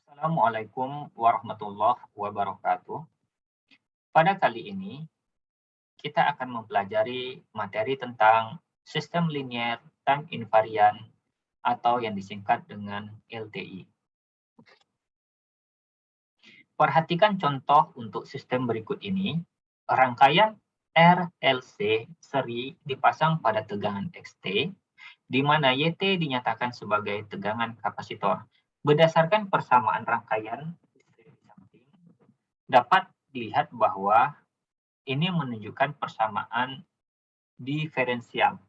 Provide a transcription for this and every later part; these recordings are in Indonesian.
Assalamualaikum warahmatullahi wabarakatuh. Pada kali ini, kita akan mempelajari materi tentang sistem linear time invariant atau yang disingkat dengan LTI. Perhatikan contoh untuk sistem berikut ini. Rangkaian RLC seri dipasang pada tegangan XT, di mana YT dinyatakan sebagai tegangan kapasitor. Berdasarkan persamaan rangkaian dapat dilihat bahwa ini menunjukkan persamaan diferensial.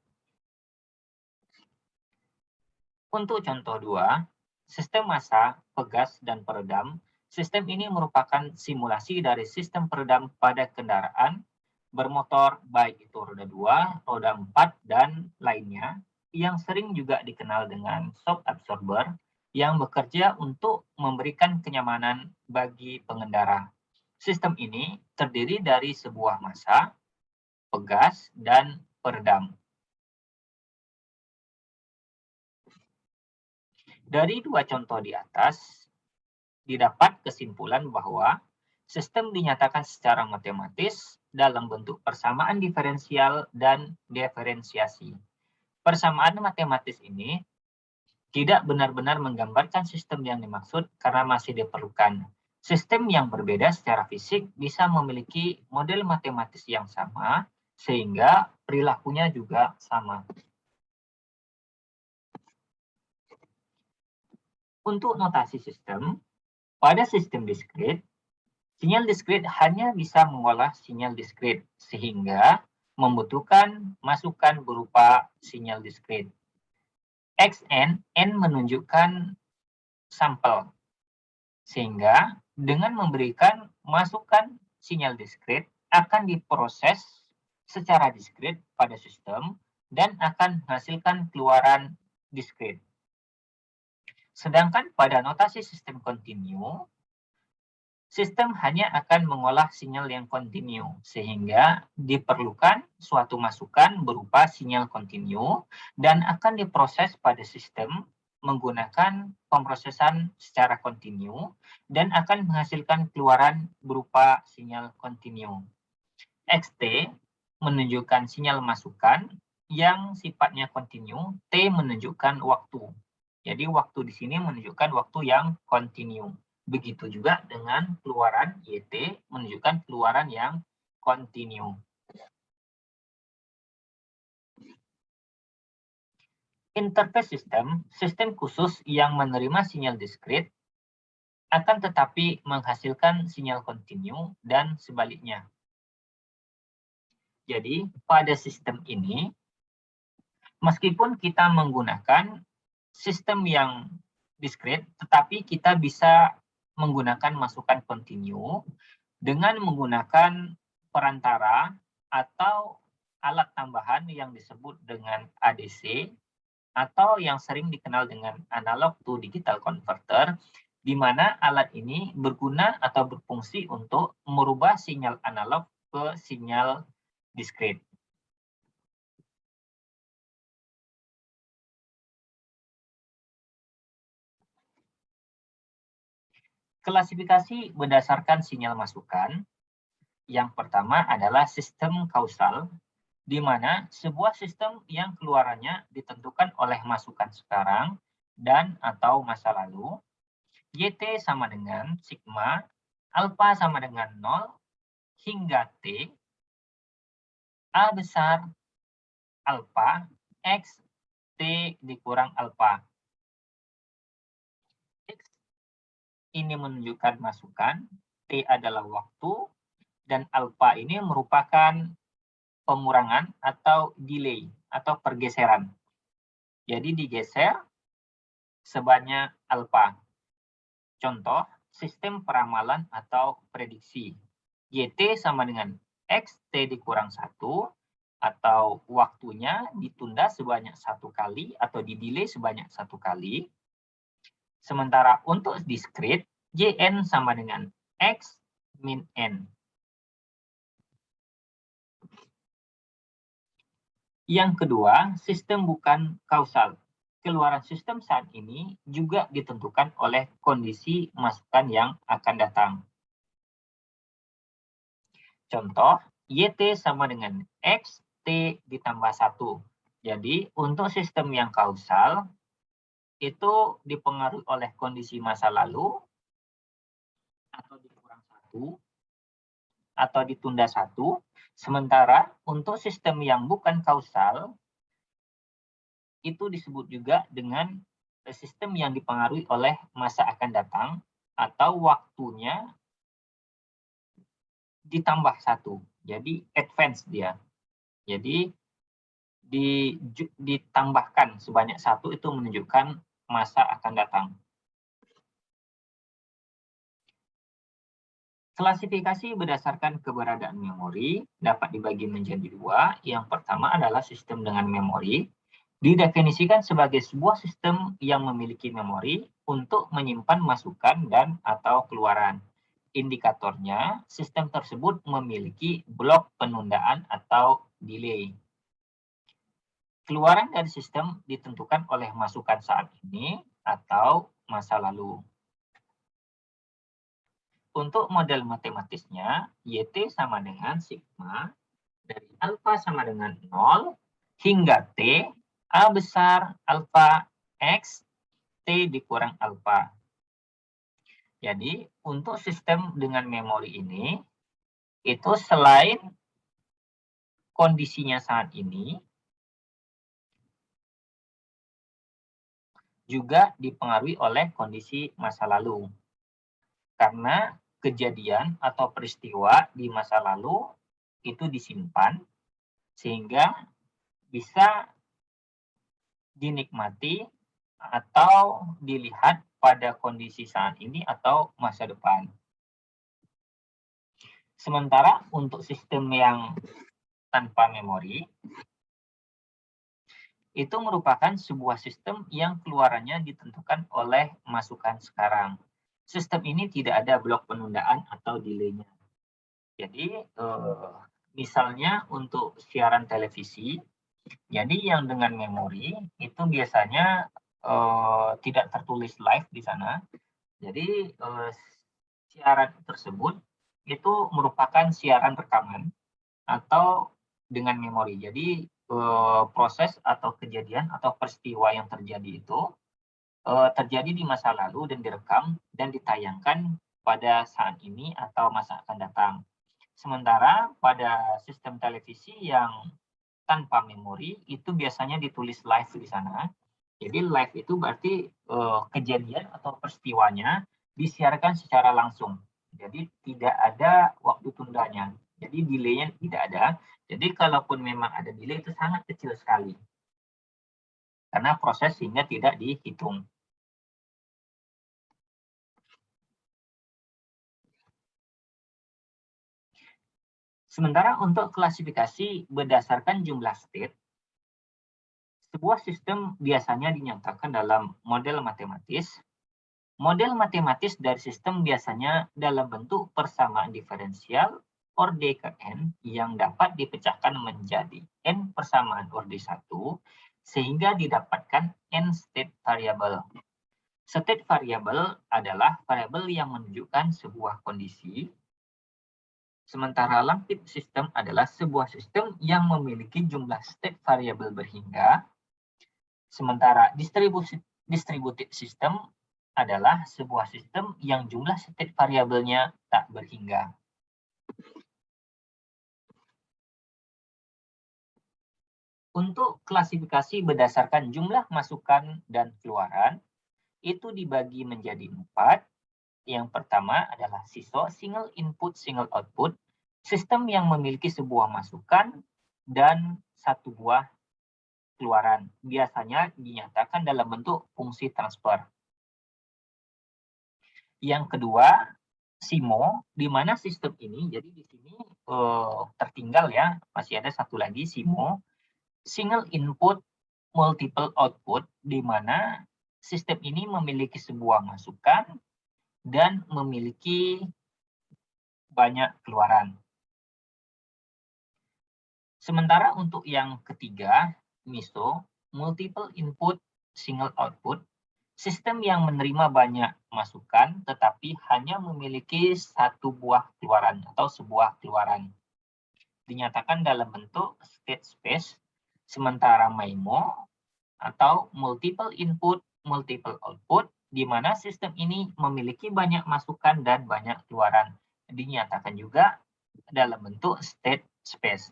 Untuk contoh 2, sistem massa, pegas, dan peredam. Sistem ini merupakan simulasi dari sistem peredam pada kendaraan bermotor, baik itu roda 2, roda 4, dan lainnya, yang sering juga dikenal dengan shock absorber, yang bekerja untuk memberikan kenyamanan bagi pengendara. Sistem ini terdiri dari sebuah massa, pegas, dan peredam. Dari dua contoh di atas, didapat kesimpulan bahwa sistem dinyatakan secara matematis dalam bentuk persamaan diferensial dan diferensiasi. Persamaan matematis ini tidak benar-benar menggambarkan sistem yang dimaksud karena masih diperlukan. Sistem yang berbeda secara fisik bisa memiliki model matematis yang sama, sehingga perilakunya juga sama. Untuk notasi sistem, pada sistem diskrit, sinyal diskrit hanya bisa mengolah sinyal diskrit, sehingga membutuhkan masukan berupa sinyal diskrit. Xn, n menunjukkan sampel, sehingga dengan memberikan masukan sinyal diskrit akan diproses secara diskrit pada sistem dan akan menghasilkan keluaran diskrit. Sedangkan pada notasi sistem kontinu, sistem hanya akan mengolah sinyal yang kontinu, sehingga diperlukan suatu masukan berupa sinyal kontinu dan akan diproses pada sistem menggunakan pemrosesan secara kontinu dan akan menghasilkan keluaran berupa sinyal kontinu. XT menunjukkan sinyal masukan yang sifatnya kontinu, T menunjukkan waktu. Jadi waktu di sini menunjukkan waktu yang kontinu. Begitu juga dengan keluaran YT menunjukkan keluaran yang kontinu. Interface system, sistem khusus yang menerima sinyal diskrit, akan tetapi menghasilkan sinyal kontinu dan sebaliknya. Jadi, pada sistem ini, meskipun kita menggunakan sistem yang diskrit, tetapi kita bisa menggunakan masukan kontinu dengan menggunakan perantara atau alat tambahan yang disebut dengan ADC atau yang sering dikenal dengan analog to digital converter, di mana alat ini berguna atau berfungsi untuk merubah sinyal analog ke sinyal diskrit. Klasifikasi berdasarkan sinyal masukan. Yang pertama adalah sistem kausal, di mana sebuah sistem yang keluarannya ditentukan oleh masukan sekarang dan atau masa lalu. YT sama dengan sigma, alfa sama dengan 0, hingga T, A besar alfa, X, T dikurang alfa. X ini menunjukkan masukan, T adalah waktu, dan alfa ini merupakan pengurangan atau delay atau pergeseran. Jadi digeser sebanyak alfa. Contoh, sistem peramalan atau prediksi. YT sama dengan X, T dikurang 1, atau waktunya ditunda sebanyak 1 kali atau didelay sebanyak 1 kali. Sementara untuk diskrit, Jn sama dengan X min N. Yang kedua, sistem bukan kausal. keluaran sistem saat ini juga ditentukan oleh kondisi masukan yang akan datang. Contoh, YT sama dengan X, T ditambah 1. Jadi, untuk sistem yang kausal, itu dipengaruhi oleh kondisi masa lalu, atau dikurang 1, atau ditunda 1. Sementara, untuk sistem yang bukan kausal, itu disebut juga dengan sistem yang dipengaruhi oleh masa akan datang, atau waktunya ditambah 1. Jadi, advance dia. Jadi, ditambahkan sebanyak 1 itu menunjukkan masa akan datang. Klasifikasi berdasarkan keberadaan memori dapat dibagi menjadi dua. Yang pertama adalah sistem dengan memori. Didefinisikan sebagai sebuah sistem yang memiliki memori untuk menyimpan masukan dan atau keluaran. Indikatornya, sistem tersebut memiliki blok penundaan atau delay. Keluaran dari sistem ditentukan oleh masukan saat ini atau masa lalu. Untuk model matematisnya, YT sama dengan sigma dari alfa sama dengan 0 hingga T, A besar alfa X, T dikurang alfa. Jadi, untuk sistem dengan memori ini, itu selain kondisinya saat ini, juga dipengaruhi oleh kondisi masa lalu. Karena kejadian atau peristiwa di masa lalu itu disimpan, sehingga bisa dinikmati atau dilihat pada kondisi saat ini atau masa depan. Sementara untuk sistem yang tanpa memori, itu merupakan sebuah sistem yang keluarannya ditentukan oleh masukan sekarang. Sistem ini tidak ada blok penundaan atau delay-nya. Jadi, misalnya untuk siaran televisi, jadi yang dengan memori itu biasanya tidak tertulis live di sana. Jadi, siaran tersebut itu merupakan siaran rekaman atau dengan memori. Jadi, proses atau kejadian atau peristiwa yang terjadi itu terjadi di masa lalu dan direkam dan ditayangkan pada saat ini atau masa akan datang. Sementara pada sistem televisi yang tanpa memori itu biasanya ditulis live di sana. Jadi live itu berarti kejadian atau peristiwanya disiarkan secara langsung. Jadi tidak ada waktu tundanya. Jadi delay-nya tidak ada. Jadi kalaupun memang ada delay itu sangat kecil sekali. Karena proses sehingga tidak dihitung. Sementara untuk klasifikasi berdasarkan jumlah state, sebuah sistem biasanya dinyatakan dalam model matematis. Model matematis dari sistem biasanya dalam bentuk persamaan diferensial orde ke n yang dapat dipecahkan menjadi n persamaan orde 1 sehingga didapatkan n state variable. State variable adalah variabel yang menunjukkan sebuah kondisi. Sementara lampit sistem adalah sebuah sistem yang memiliki jumlah state variable berhingga. Sementara distributed system adalah sebuah sistem yang jumlah state variabelnya tak berhingga. Untuk klasifikasi berdasarkan jumlah masukan dan keluaran, itu dibagi menjadi 4. Yang pertama adalah SISO, Single Input, Single Output, sistem yang memiliki sebuah masukan dan satu buah keluaran. Biasanya dinyatakan dalam bentuk fungsi transfer. Yang kedua, SIMO, di mana sistem ini, jadi di sini tertinggal ya, masih ada satu lagi SIMO, Single Input, Multiple Output, di mana sistem ini memiliki sebuah masukan dan memiliki banyak keluaran. Sementara untuk yang ketiga, MISO, Multiple Input, single output, sistem yang menerima banyak masukan tetapi hanya memiliki satu buah keluaran atau sebuah keluaran. Dinyatakan dalam bentuk state space, sementara MIMO atau multiple input, multiple output, di mana sistem ini memiliki banyak masukan dan banyak keluaran. Dinyatakan juga dalam bentuk state space.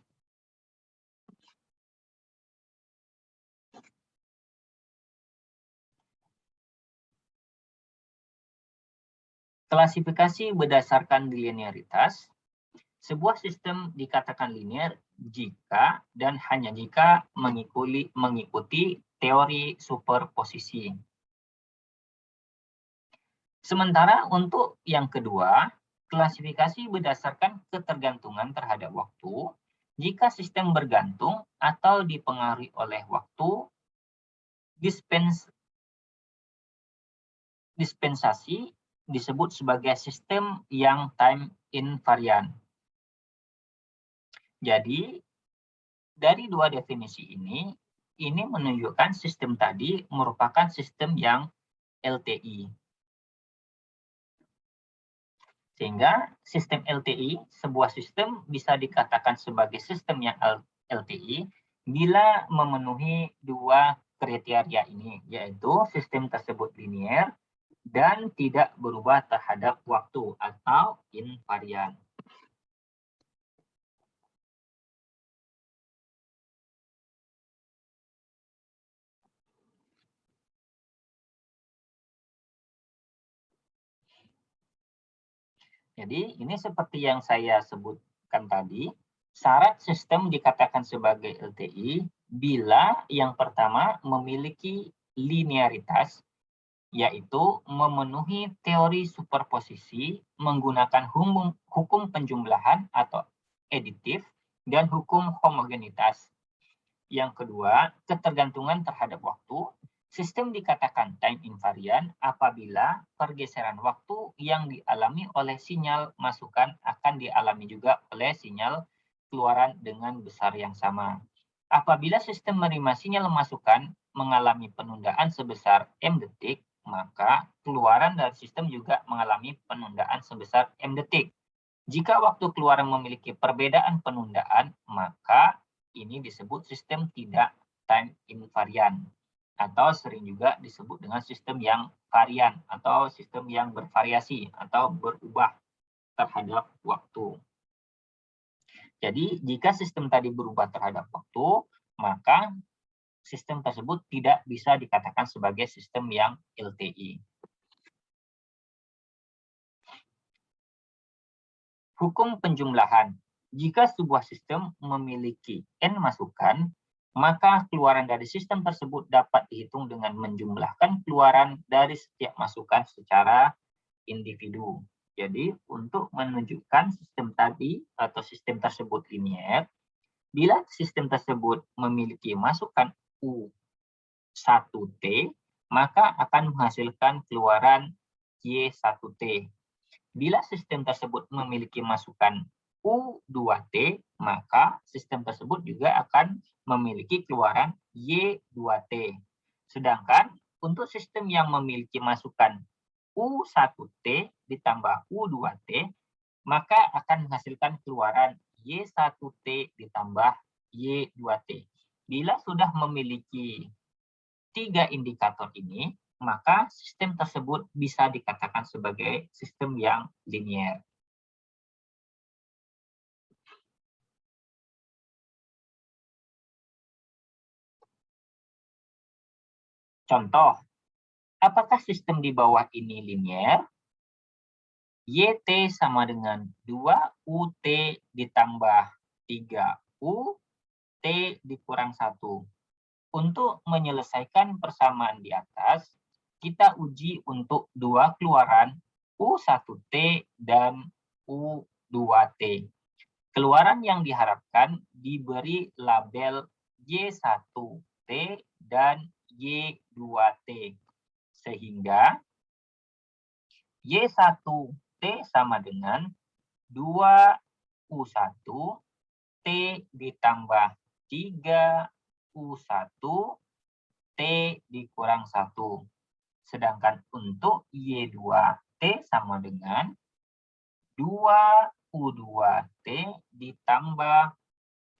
Klasifikasi berdasarkan linearitas. Sebuah sistem dikatakan linear jika dan hanya jika mengikuti teori superposisi. Sementara untuk yang kedua, klasifikasi berdasarkan ketergantungan terhadap waktu. Jika sistem bergantung atau dipengaruhi oleh waktu, dispensasi disebut sebagai sistem yang time invariant. Jadi, dari dua definisi ini menunjukkan sistem tadi merupakan sistem yang LTI. Sehingga sistem LTI, sebuah sistem bisa dikatakan sebagai sistem yang LTI bila memenuhi dua kriteria ini, yaitu sistem tersebut linear dan tidak berubah terhadap waktu atau invarian. Jadi ini seperti yang saya sebutkan tadi, syarat sistem dikatakan sebagai LTI bila yang pertama memiliki linearitas, yaitu memenuhi teori superposisi menggunakan hukum penjumlahan atau aditif dan hukum homogenitas. Yang kedua, ketergantungan terhadap waktu. Sistem dikatakan time invariant apabila pergeseran waktu yang dialami oleh sinyal masukan akan dialami juga oleh sinyal keluaran dengan besar yang sama. Apabila sistem menerima sinyal masukan mengalami penundaan sebesar M detik, maka keluaran dari sistem juga mengalami penundaan sebesar M detik. Jika waktu keluaran memiliki perbedaan penundaan, maka ini disebut sistem tidak time invariant, atau sering juga disebut dengan sistem yang varian atau sistem yang bervariasi atau berubah terhadap waktu. Jadi, jika sistem tadi berubah terhadap waktu, maka sistem tersebut tidak bisa dikatakan sebagai sistem yang LTI. Hukum penjumlahan. Jika sebuah sistem memiliki N masukan, maka keluaran dari sistem tersebut dapat dihitung dengan menjumlahkan keluaran dari setiap masukan secara individu. Jadi, untuk menunjukkan sistem tadi atau sistem tersebut linear, bila sistem tersebut memiliki masukan U1T, maka akan menghasilkan keluaran Y1T. Bila sistem tersebut memiliki masukan U2T, maka sistem tersebut juga akan memiliki keluaran Y2T. Sedangkan untuk sistem yang memiliki masukan U1T ditambah U2T, maka akan menghasilkan keluaran Y1T ditambah Y2T. Bila sudah memiliki tiga indikator ini, maka sistem tersebut bisa dikatakan sebagai sistem yang linear. Contoh, apakah sistem di bawah ini linear? YT sama dengan 2UT ditambah 3U, T dikurang 1. Untuk menyelesaikan persamaan di atas, kita uji untuk dua keluaran U1T dan U2T. Keluaran yang diharapkan diberi label Y1T dan Y2T. Sehingga Y1T sama dengan 2U1 T ditambah 3U1 T dikurang 1. Sedangkan untuk Y2T sama dengan 2U2T ditambah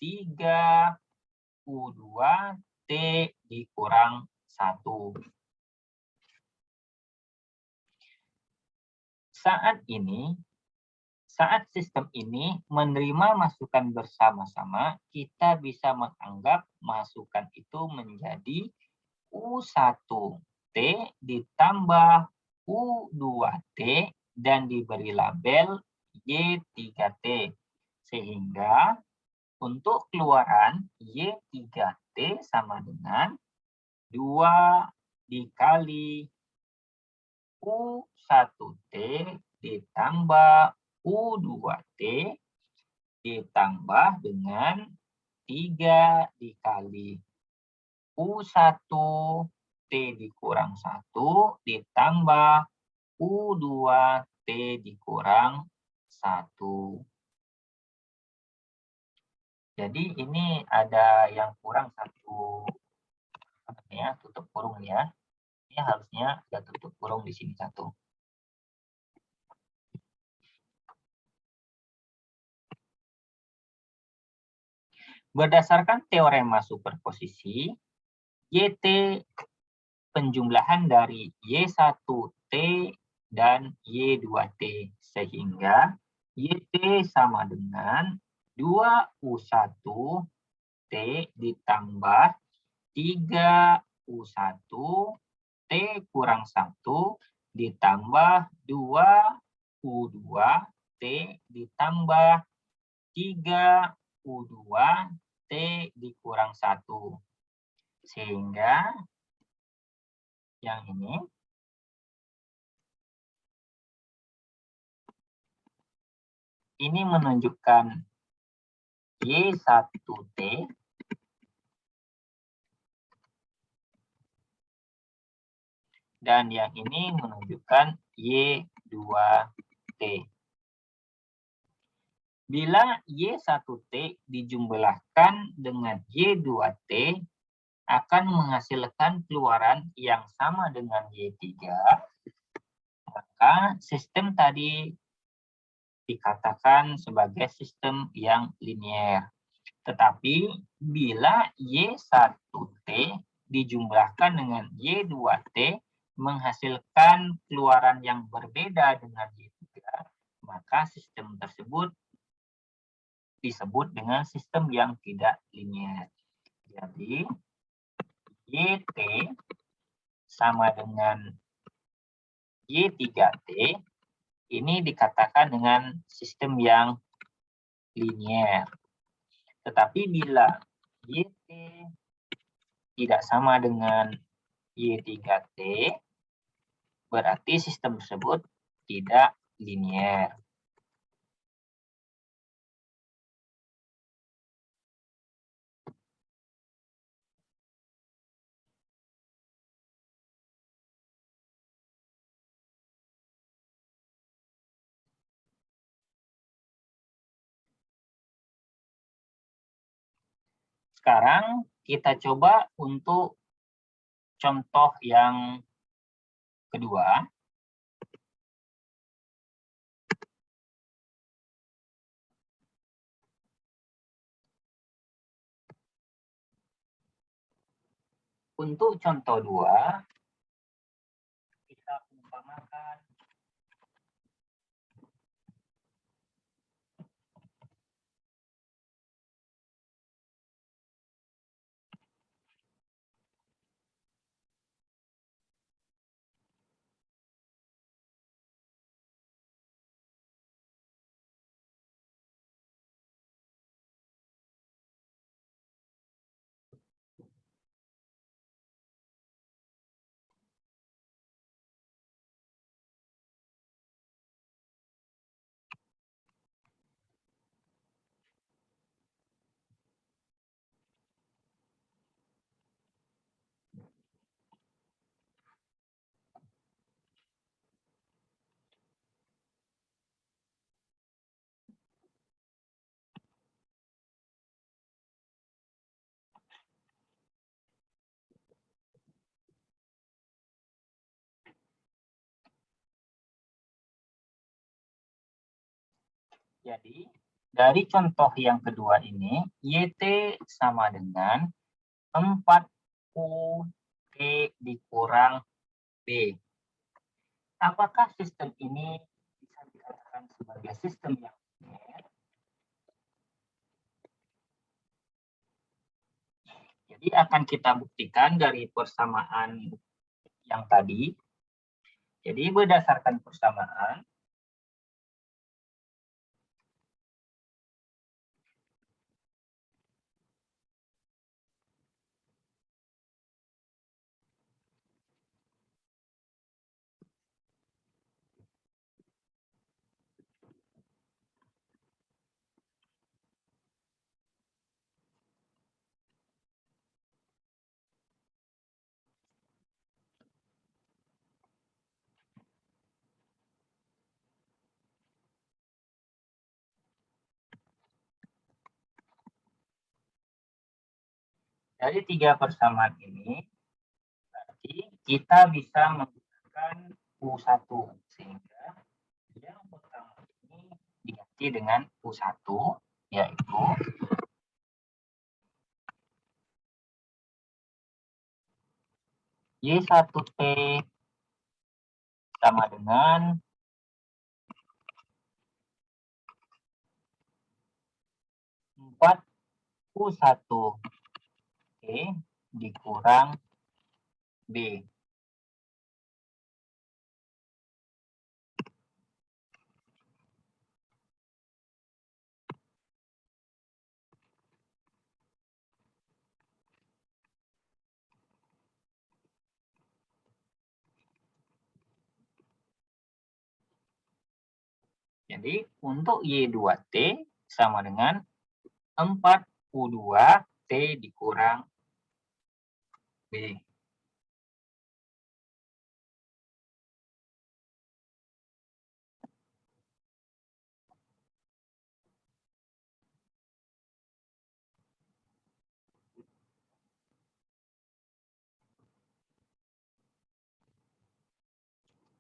3U2T dikurang 1. Saat sistem ini menerima masukan bersama-sama, kita bisa menganggap masukan itu menjadi U1T ditambah U2T dan diberi label Y3T. Sehingga untuk keluaran Y3T sama dengan 2 dikali U1T ditambah U2T ditambah dengan 3 dikali U1T dikurang 1 ditambah U2T dikurang 1. Jadi ini ada yang kurang satu ya, tutup kurung ya. Ini harusnya ada tutup kurung di sini satu. Berdasarkan teorema superposisi, YT penjumlahan dari Y1T dan Y2T, sehingga YT sama dengan 2U1T ditambah 3U1T kurang 1 ditambah 2U2T ditambah 3U2T dikurang 1. Sehingga yang ini menunjukkan Y1T dan yang ini menunjukkan Y2T. Bila Y1T dijumlahkan dengan Y2T akan menghasilkan keluaran yang sama dengan Y3, maka sistem tadi dikatakan sebagai sistem yang linier. Tetapi bila Y1T dijumlahkan dengan Y2T menghasilkan keluaran yang berbeda dengan Y3, maka sistem tersebut disebut dengan sistem yang tidak linier. Jadi, YT sama dengan Y3T ini dikatakan dengan sistem yang linier. Tetapi bila YT tidak sama dengan Y3T, berarti sistem tersebut tidak linier. Sekarang kita coba untuk contoh yang kedua. Untuk contoh 2, kita umpamakan Jadi, dari contoh yang kedua ini, YT sama dengan 4UT dikurang B. Apakah sistem ini bisa dikatakan sebagai sistem yang linear? Jadi akan kita buktikan dari persamaan yang tadi. Jadi berdasarkan persamaan, dari tiga persamaan ini, berarti kita bisa menggunakan U1, sehingga yang pertama ini diganti dengan U1, yaitu Y1T sama dengan 4U1T dikurang B. Jadi untuk Y2T sama dengan 4U2T dikurang B.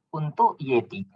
Untuk Y3,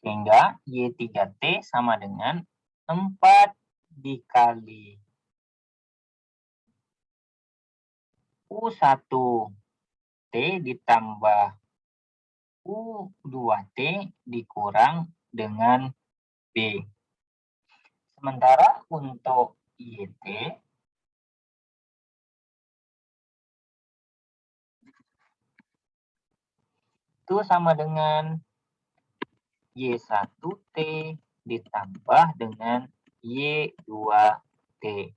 sehingga Y3T sama dengan 4 dikali U1T ditambah U2T dikurang dengan B. Sementara untuk YT, itu sama dengan Y1T ditambah dengan Y2T.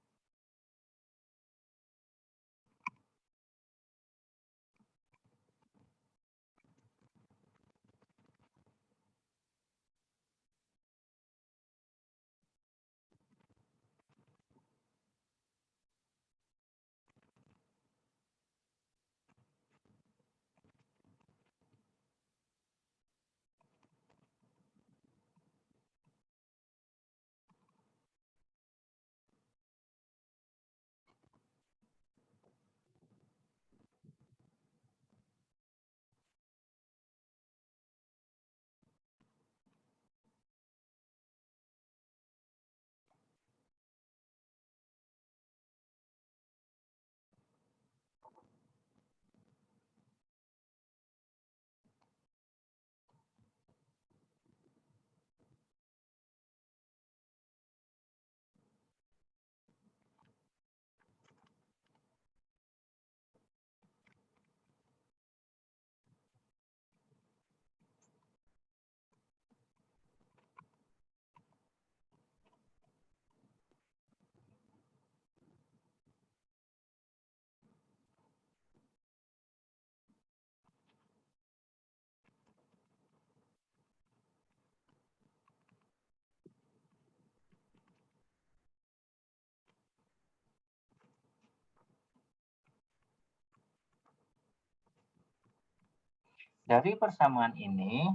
Dari persamaan ini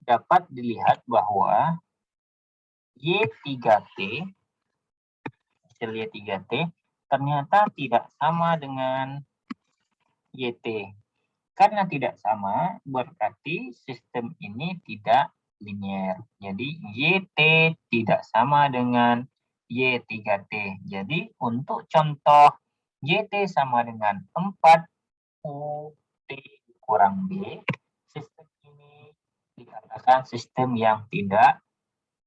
dapat dilihat bahwa Y3T, hasil Y3T ternyata tidak sama dengan YT. Karena tidak sama, berarti sistem ini tidak linier. Jadi YT tidak sama dengan Y3T. Jadi untuk contoh YT sama dengan 4UT kurang B, sistem ini dikatakan sistem yang tidak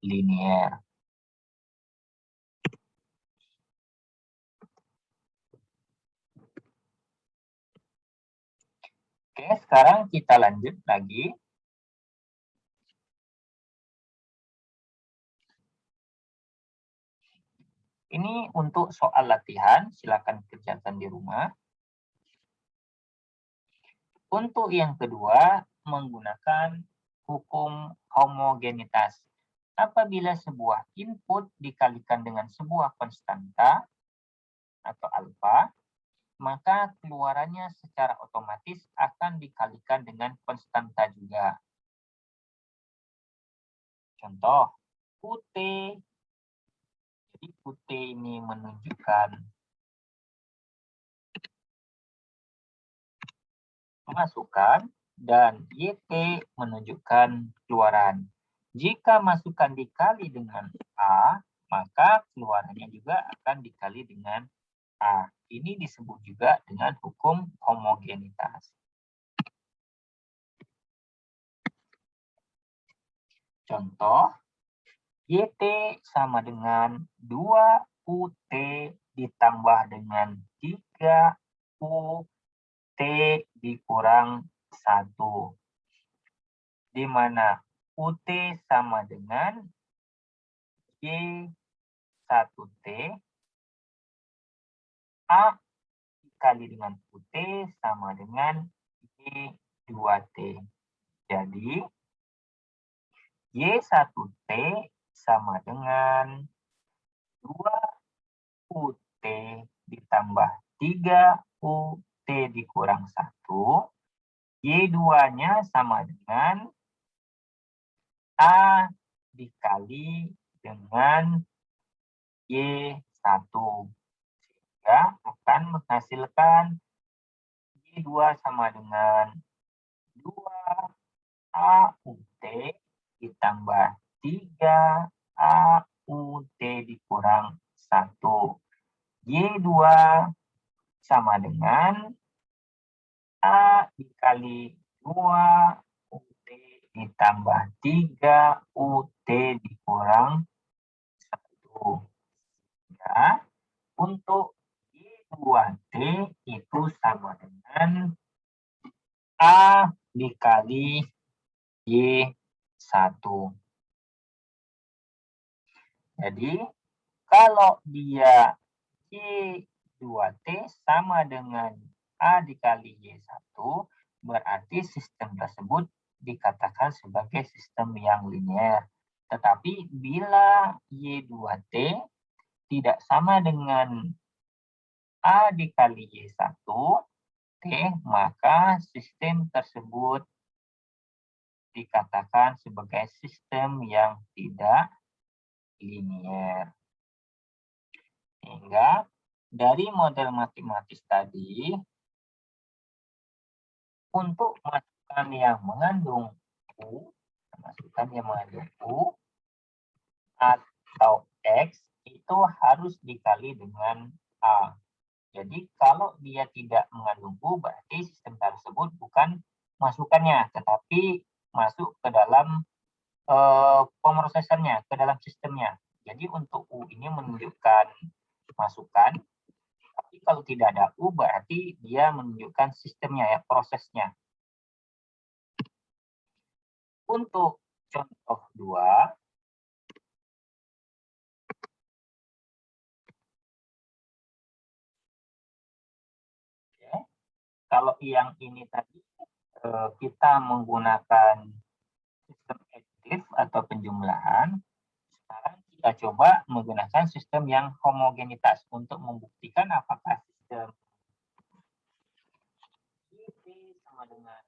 linier. Oke, sekarang kita lanjut lagi. Ini untuk soal latihan, silakan kerjakan di rumah. Untuk yang kedua, menggunakan hukum homogenitas. Apabila sebuah input dikalikan dengan sebuah konstanta atau alfa, maka keluarannya secara otomatis akan dikalikan dengan konstanta juga. Contoh, UT. Jadi UT ini menunjukkan masukan dan YT menunjukkan keluaran. Jika masukan dikali dengan A, maka keluarannya juga akan dikali dengan A. Ini disebut juga dengan hukum homogenitas. Contoh, YT sama dengan 2UT ditambah dengan 3UT dikurang 1. Di mana UT sama dengan Y1T, A dikali dengan UT sama dengan Y2T. Jadi, Y1T sama dengan 2UT ditambah 3UT dikurang 1. Y2-nya sama dengan A dikali dengan Y1. Sehingga akan menghasilkan Y2 sama dengan 2AUT ditambah 3AUT dikurang 1. Y2 sama dengan A dikali 2UT ditambah 3UT dikurang 1. Ya, untuk Y2T itu sama dengan A dikali Y1. Jadi, kalau dia Y2T sama dengan A dikali Y1, berarti sistem tersebut dikatakan sebagai sistem yang linier. Tetapi bila Y2T tidak sama dengan A dikali Y1, maka sistem tersebut dikatakan sebagai sistem yang tidak linier. Sehingga dari model matematis tadi, untuk masukan yang mengandung U, atau X, itu harus dikali dengan A. Jadi kalau dia tidak mengandung U, berarti sistem tersebut bukan masukannya, tetapi masuk ke dalam pemrosesannya, ke dalam sistemnya. Jadi untuk U ini menunjukkan masukan, tapi kalau tidak ada U berarti dia menunjukkan sistemnya, ya, prosesnya. Untuk contoh 2, ya, kalau yang ini tadi kita menggunakan sistem additif atau penjumlahan. Sekarang kita coba menggunakan sistem yang homogenitas untuk membuktikan apakah sistem Y sama dengan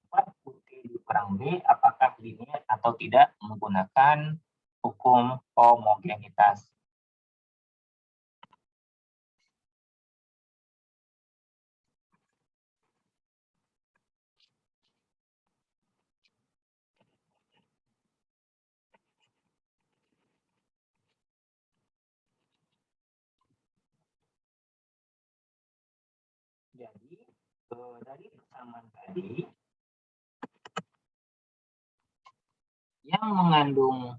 4UT dikurang B apakah linear atau tidak menggunakan hukum homogenitas. Jadi dari persamaan tadi yang mengandung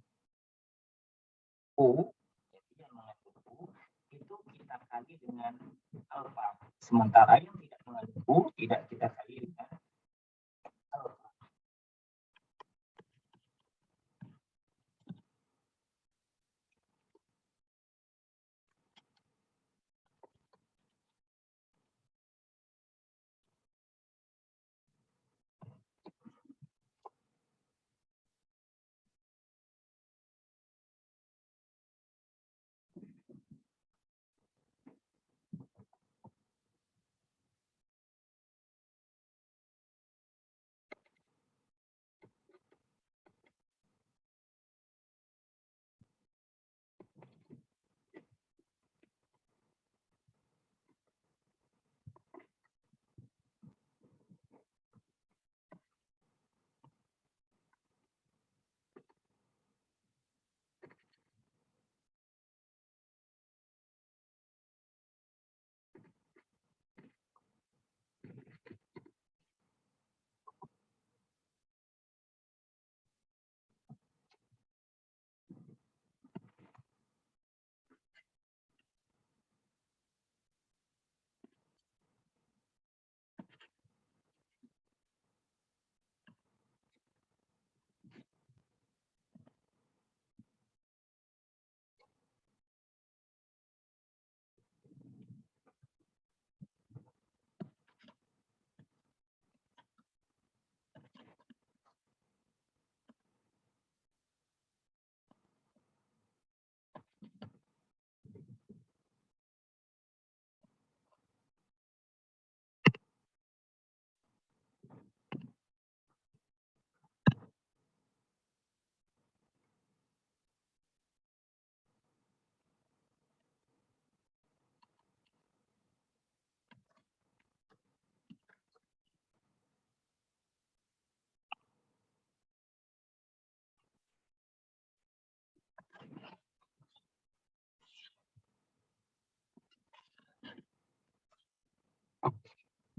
U, jadi yang mengandung U itu kita kali dengan alfa. Sementara yang tidak mengandung U tidak kita kali dengan alfa.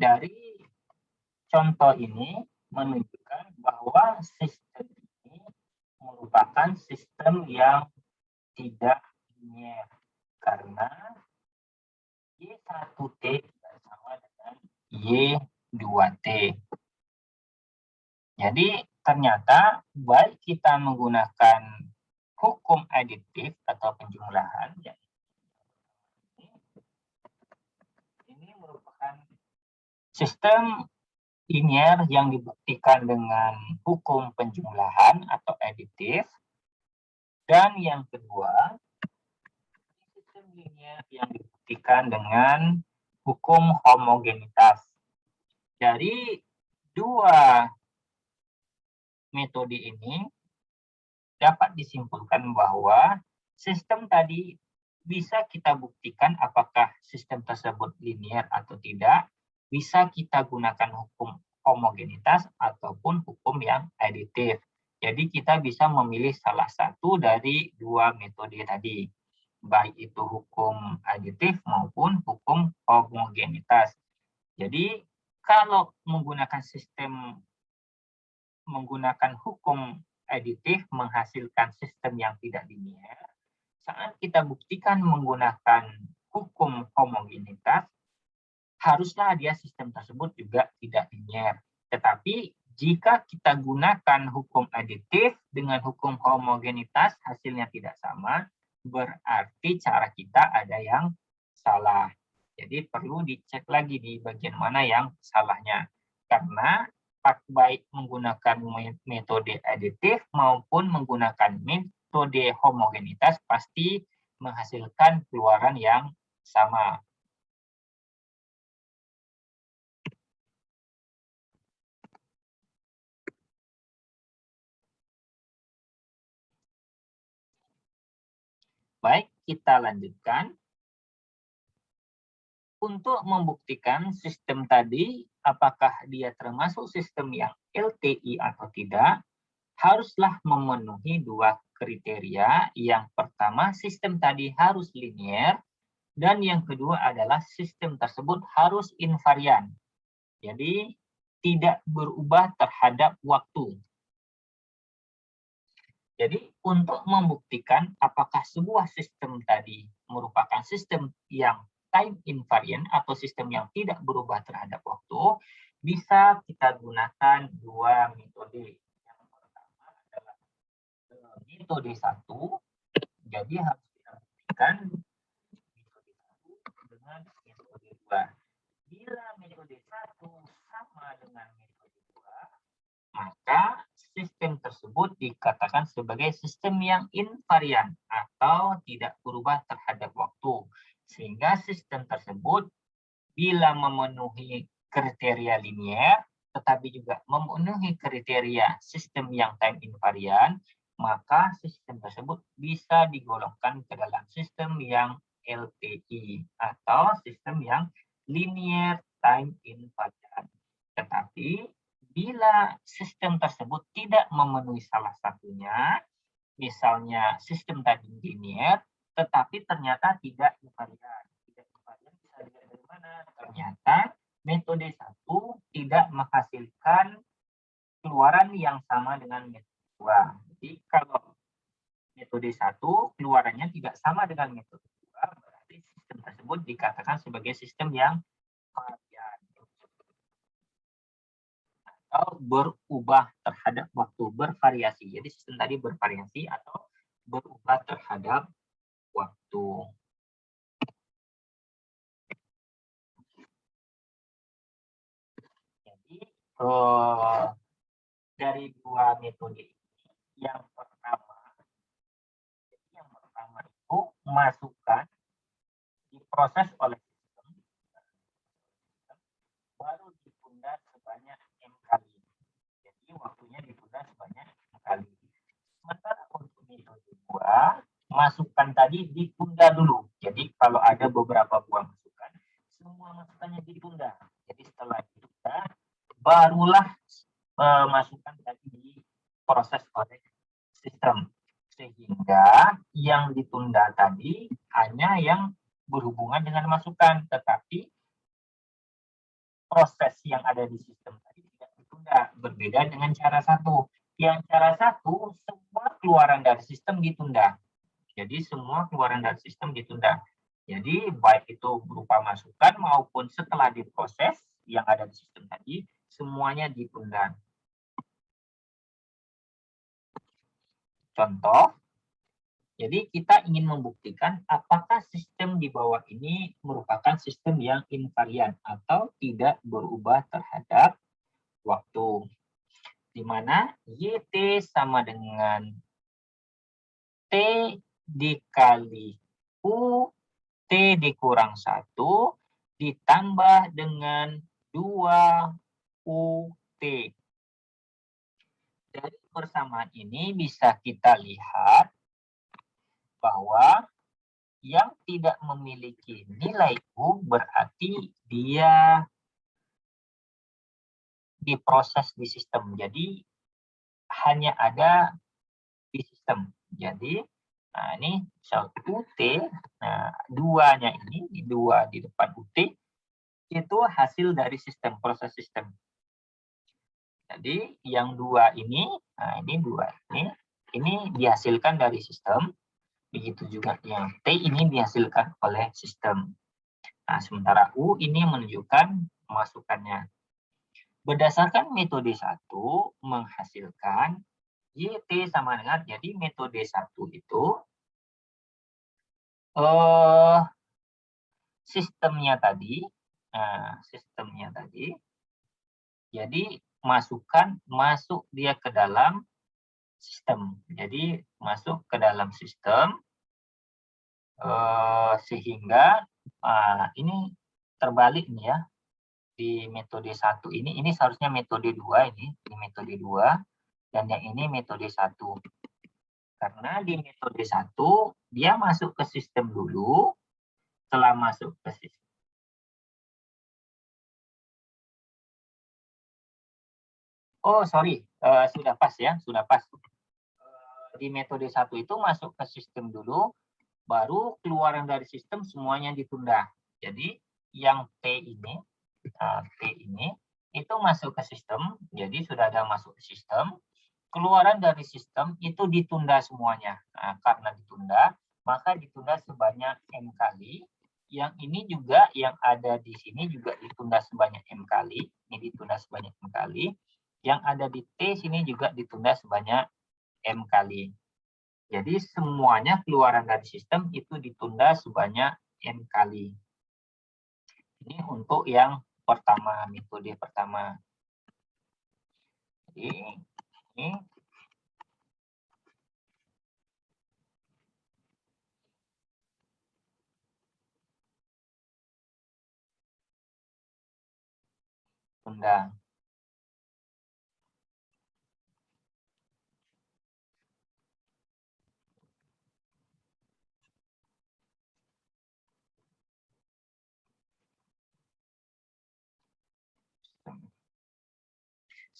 Dari contoh ini menunjukkan bahwa sistem ini merupakan sistem yang tidak linear karena Y1T tidak sama dengan Y2T. Jadi ternyata baik kita menggunakan hukum aditif atau penjumlahan, ya, ini merupakan sistem linear yang dibuktikan dengan hukum penjumlahan atau aditif. Dan yang kedua, sistem linear yang dibuktikan dengan hukum homogenitas. Dari dua metode ini dapat disimpulkan bahwa sistem tadi bisa kita buktikan apakah sistem tersebut linear atau tidak, bisa kita gunakan hukum homogenitas ataupun hukum yang aditif. Jadi kita bisa memilih salah satu dari dua metode tadi, baik itu hukum aditif maupun hukum homogenitas. Jadi kalau menggunakan hukum aditif menghasilkan sistem yang tidak linear, saat kita buktikan menggunakan hukum homogenitas, haruslah dia sistem tersebut juga tidak linear. Tetapi jika kita gunakan hukum aditif dengan hukum homogenitas hasilnya tidak sama, berarti cara kita ada yang salah. Jadi perlu dicek lagi di bagian mana yang salahnya. Karena baik menggunakan metode aditif maupun menggunakan metode homogenitas pasti menghasilkan keluaran yang sama. Baik, kita lanjutkan. Untuk membuktikan sistem tadi, apakah dia termasuk sistem yang LTI atau tidak, haruslah memenuhi dua kriteria. Yang pertama, sistem tadi harus linier, dan yang kedua adalah sistem tersebut harus invarian. Jadi, tidak berubah terhadap waktu. Jadi, untuk membuktikan apakah sebuah sistem tadi merupakan sistem yang time invariant atau sistem yang tidak berubah terhadap waktu, bisa kita gunakan dua metode. Yang pertama adalah metode 1. Jadi harus kita buktikan metode 1 dengan metode 2. Bila metode 1 sama dengan metode 2, maka sistem tersebut dikatakan sebagai sistem yang invarian atau tidak berubah terhadap waktu. Sehingga sistem tersebut bila memenuhi kriteria linier, tetapi juga memenuhi kriteria sistem yang time invarian, maka sistem tersebut bisa digolongkan ke dalam sistem yang LTI atau sistem yang linear time invariant. Tetapi bila sistem tersebut tidak memenuhi salah satunya, misalnya sistem tadi linear, tetapi ternyata tidak invariant. Tidak invariant bisa dilihat dari mana? Ternyata metode 1 tidak menghasilkan keluaran yang sama dengan metode 2. Jadi kalau metode 1 keluarannya tidak sama dengan metode 2, berarti sistem tersebut dikatakan sebagai sistem yang invariant atau berubah terhadap waktu, bervariasi. Jadi sistem tadi bervariasi atau berubah terhadap waktu. Jadi dari dua metode ini, yang pertama itu masukkan diproses oleh sistem, baru ditunda sebanyak 6 kali. Jadi waktunya ditunda sebanyak 6 kali. Sementara untuk metode 2, masukan tadi ditunda dulu. Jadi kalau ada beberapa buah masukan, semua masukannya ditunda. Jadi setelah ditunda, barulah masukan tadi diproses oleh sistem. Sehingga yang ditunda tadi hanya yang berhubungan dengan masukan, tetapi proses yang ada di sistem tadi tidak ditunda. Berbeda dengan cara 1. Yang cara 1, semua keluaran dari sistem ditunda. Jadi semua keluaran dari sistem ditunda. Jadi baik itu berupa masukan maupun setelah diproses yang ada di sistem tadi, semuanya ditunda. Contoh, jadi kita ingin membuktikan apakah sistem di bawah ini merupakan sistem yang invarian atau tidak berubah terhadap waktu. Di mana YT sama dengan T dikali U, T dikurang 1, ditambah dengan 2 UT. Dari persamaan ini bisa kita lihat bahwa yang tidak memiliki nilai U berarti dia diproses di sistem. Jadi hanya ada di sistem. Jadi nah ini misal UT, nah 2-nya ini, 2 di depan UT, itu hasil dari sistem, proses sistem. Jadi yang 2 ini, nah ini 2 ini dihasilkan dari sistem. Begitu juga yang T ini dihasilkan oleh sistem. Nah, sementara U ini menunjukkan masukannya. Berdasarkan metode 1 menghasilkan YT sama dengan, jadi metode 1 itu sistemnya tadi, jadi masuk dia ke dalam sistem. Jadi masuk ke dalam sistem sehingga ini terbalik nih ya. Di metode 1 ini seharusnya metode 2 ini metode 2 dan yang ini metode 1. Karena di metode 1, dia masuk ke sistem dulu, setelah masuk ke sistem. Oh, sorry, sudah pas ya, sudah pas. Di metode 1 itu masuk ke sistem dulu, baru keluaran dari sistem semuanya ditunda. Jadi yang T ini itu masuk ke sistem, jadi sudah ada masuk ke sistem, keluaran dari sistem itu ditunda semuanya. Nah, karena ditunda, maka ditunda sebanyak M kali. Yang ini juga, yang ada di sini juga ditunda sebanyak M kali. Ini ditunda sebanyak M kali. Yang ada di T sini juga ditunda sebanyak M kali. Jadi semuanya keluaran dari sistem itu ditunda sebanyak N kali. Ini untuk yang pertama, metode pertama. Jadi ini tunda.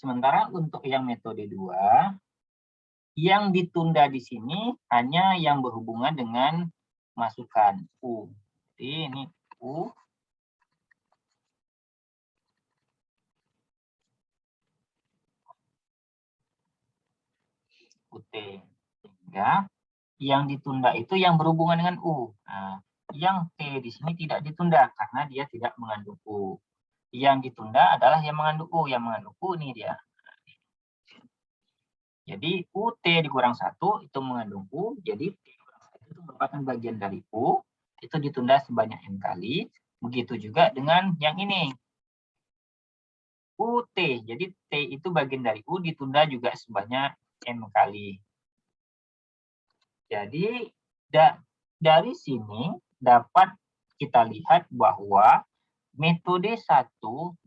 Sementara untuk yang metode 2, yang ditunda di sini hanya yang berhubungan dengan masukan U. Jadi ini U. UT. Sehingga yang ditunda itu yang berhubungan dengan U. Nah, yang T di sini tidak ditunda karena dia tidak mengandung U. Yang ditunda adalah yang mengandung U. Yang mengandung U ini dia. Jadi UT dikurang 1 itu mengandung U. Jadi T kurang 1 itu merupakan bagian dari U. Itu ditunda sebanyak N kali. Begitu juga dengan yang ini. UT. Jadi T itu bagian dari U ditunda juga sebanyak N kali. Jadi dari sini dapat kita lihat bahwa metode 1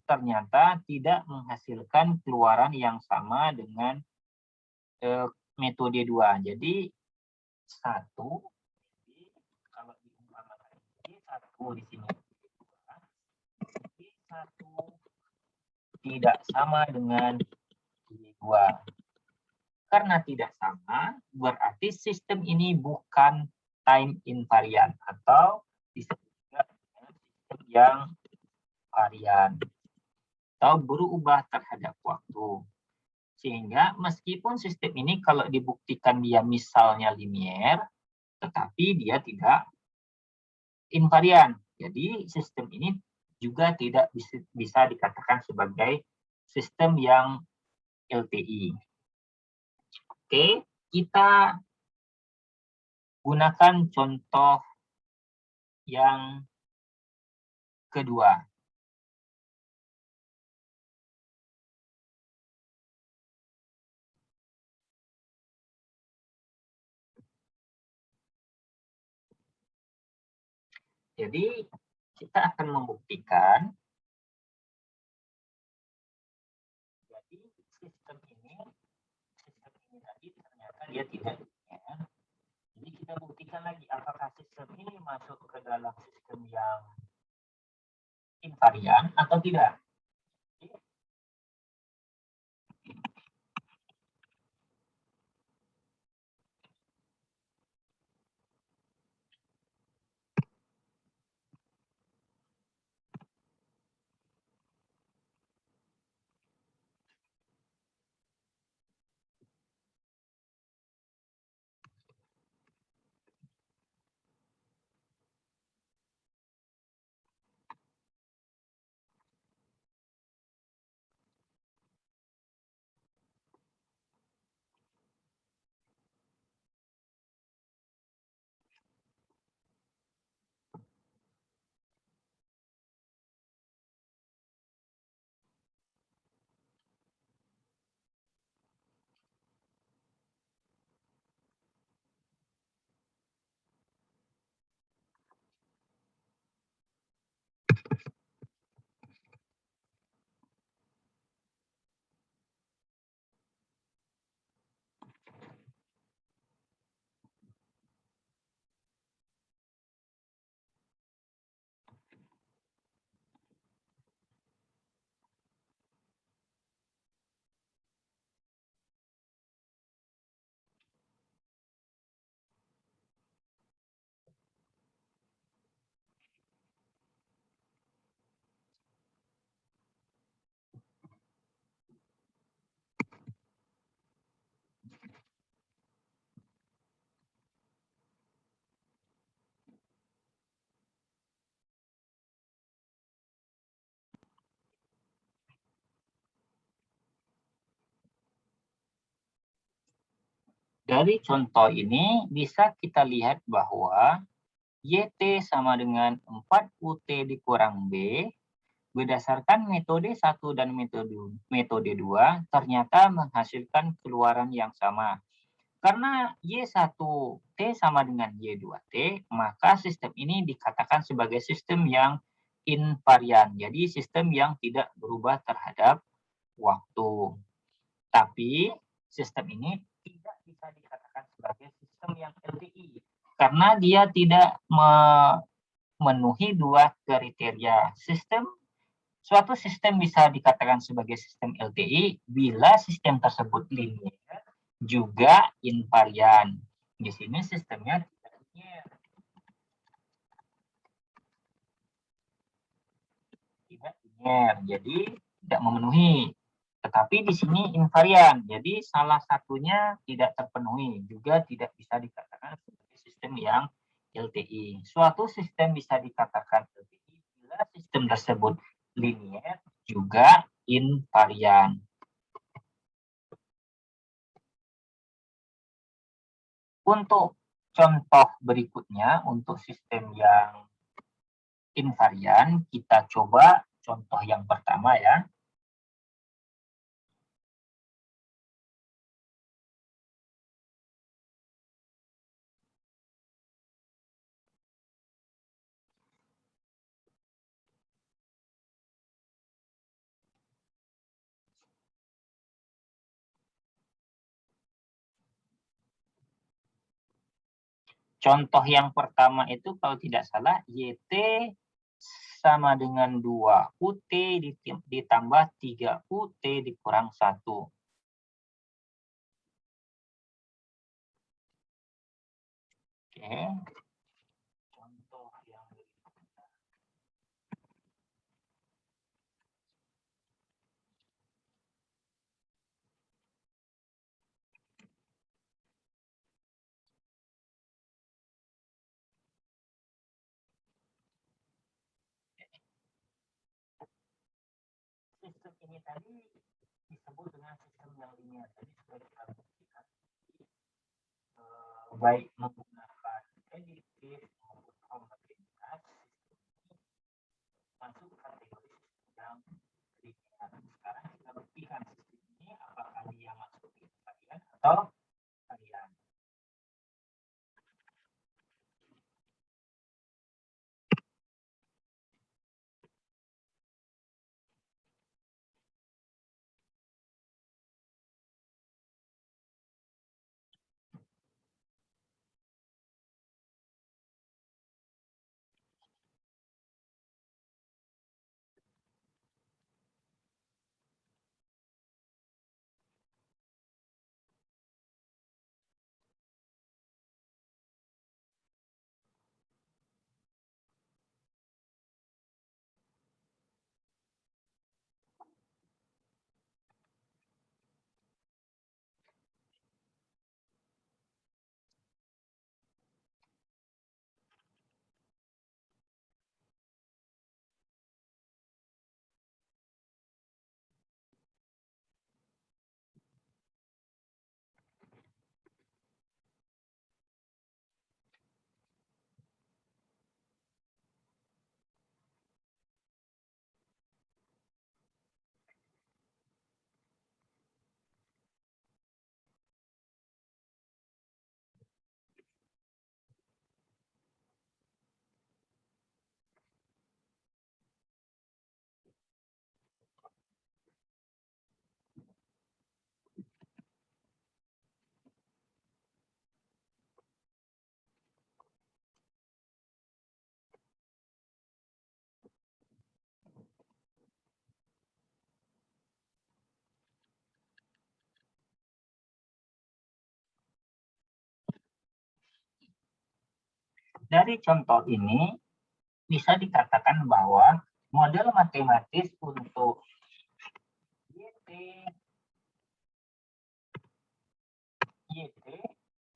ternyata tidak menghasilkan keluaran yang sama dengan metode 2. Jadi 1, kalau diumpamakan ini 1 di sini. Jadi 1 tidak sama dengan 2. Karena tidak sama, berarti sistem ini bukan time invariant atau disebut juga dengan sistem yang varian atau berubah terhadap waktu. Sehingga meskipun sistem ini kalau dibuktikan dia misalnya linier, tetapi dia tidak invarian. Jadi sistem ini juga tidak bisa dikatakan sebagai sistem yang LTI. Oke, kita gunakan contoh yang kedua. Jadi kita akan membuktikan jadi sistem ini tadi ternyata dia tidak linear. Jadi kita buktikan lagi apakah sistem ini masuk ke dalam sistem yang invarian atau tidak. Dari contoh ini bisa kita lihat bahwa YT sama dengan 4UT dikurang B berdasarkan metode 1 dan metode 2 ternyata menghasilkan keluaran yang sama. Karena Y1T sama dengan Y2T, maka sistem ini dikatakan sebagai sistem yang invarian. Jadi sistem yang tidak berubah terhadap waktu. Tapi sistem ini tidak bisa dikatakan sebagai sistem yang LTI karena dia tidak memenuhi dua kriteria. Suatu sistem bisa dikatakan sebagai sistem LTI bila sistem tersebut linear juga invarian. Di sini sistemnya tidak linear. Tidak linear, jadi tidak memenuhi. Tetapi di sini invarian, jadi salah satunya tidak terpenuhi, juga tidak bisa dikatakan sebagai sistem yang LTI. Suatu sistem bisa dikatakan LTI bila sistem tersebut linear juga invarian. Untuk contoh berikutnya, untuk sistem yang invarian, kita coba contoh yang pertama ya. Contoh yang pertama itu kalau tidak salah YT sama dengan 2 UT ditambah 3 UT dikurang 1. Oke. Contoh yang berikutnya. Sistem ini tadi disebut dengan sistem yang linear. Jadi sudah kita buktikan baik menggunakan prediktif maupun homogenitas masuk kategori sistem yang linear. Sekarang kita buktikan sistem ini apakah dia masuk invarian atau varian. Dari contoh ini bisa dikatakan bahwa model matematis untuk YT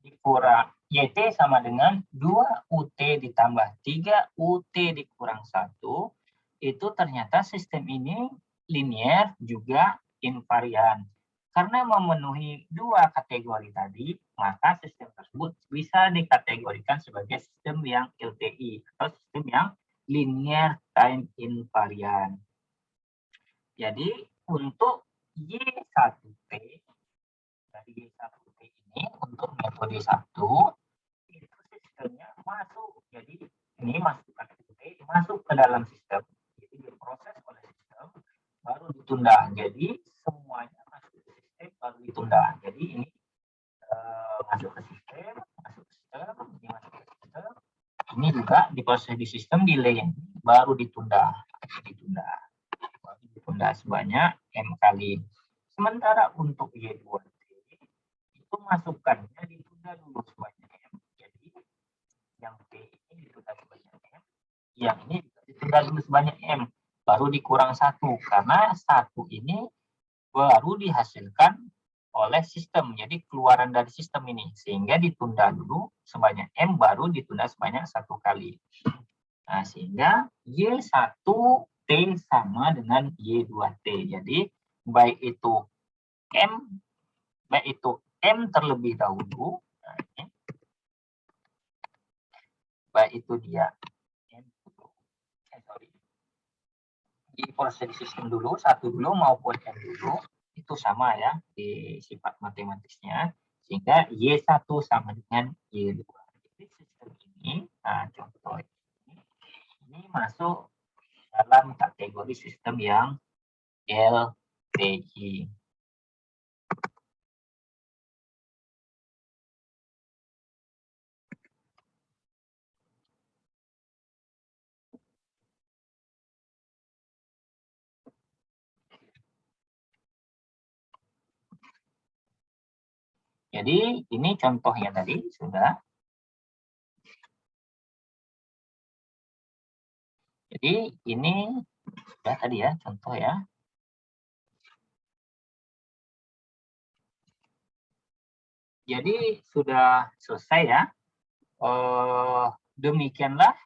dikurang YT sama dengan 2 UT ditambah 3 UT dikurang 1 itu ternyata sistem ini linear juga invarian. Karena memenuhi dua kategori tadi, maka sistem tersebut bisa dikategorikan sebagai sistem yang LTI atau sistem yang linear time invariant. Jadi untuk Y1T, dari Y1T ini untuk metode 1, itu sistemnya masuk. Jadi ini masukkan T masuk ke dalam sistem. Jadi diproses oleh sistem, baru ditunda. Jadi semuanya masuk ke sistem, baru ditunda. Jadi ini masuk ke sistem, ini masuk ke sistem. Ini juga diproses di sistem, delay, baru ditunda. Ditunda sebanyak M kali. Sementara untuk Y2T itu masukannya ditunda dulu sebanyak M. Jadi yang T ini ditunda sebanyak M, yang ini ditunda dulu sebanyak M, baru dikurang 1 karena 1 ini baru dihasilkan oleh sistem. Jadi keluaran dari sistem ini sehingga ditunda dulu sebanyak M, baru ditunda sebanyak 1 kali. Nah, sehingga Y1T sama dengan Y2T. Jadi baik itu M terlebih dahulu, nah ini, baik itu dia di proses sistem dulu, 1 dulu maupun M dulu, itu sama ya di sifat matematisnya, sehingga Y1 sama dengan Y2. Jadi sistem ini, nah contoh ini masuk dalam kategori sistem yang LTI. Jadi ini contohnya tadi sudah. Jadi ini sudah tadi ya contoh ya. Jadi sudah selesai ya. Demikianlah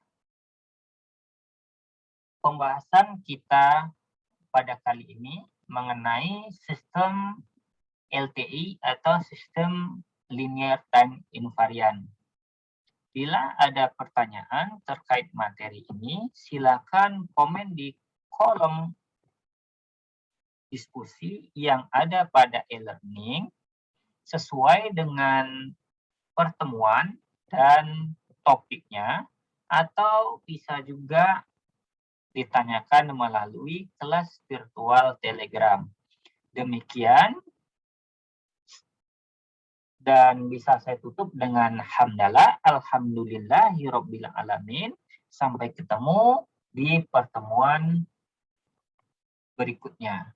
pembahasan kita pada kali ini mengenai sistem LTI atau sistem linear time invariant. Bila ada pertanyaan terkait materi ini, silakan komen di kolom diskusi yang ada pada e-learning sesuai dengan pertemuan dan topiknya, atau bisa juga ditanyakan melalui kelas virtual Telegram. Demikian, dan bisa saya tutup dengan hamdalah, alhamdulillahirabbil alamin. Sampai ketemu di pertemuan berikutnya.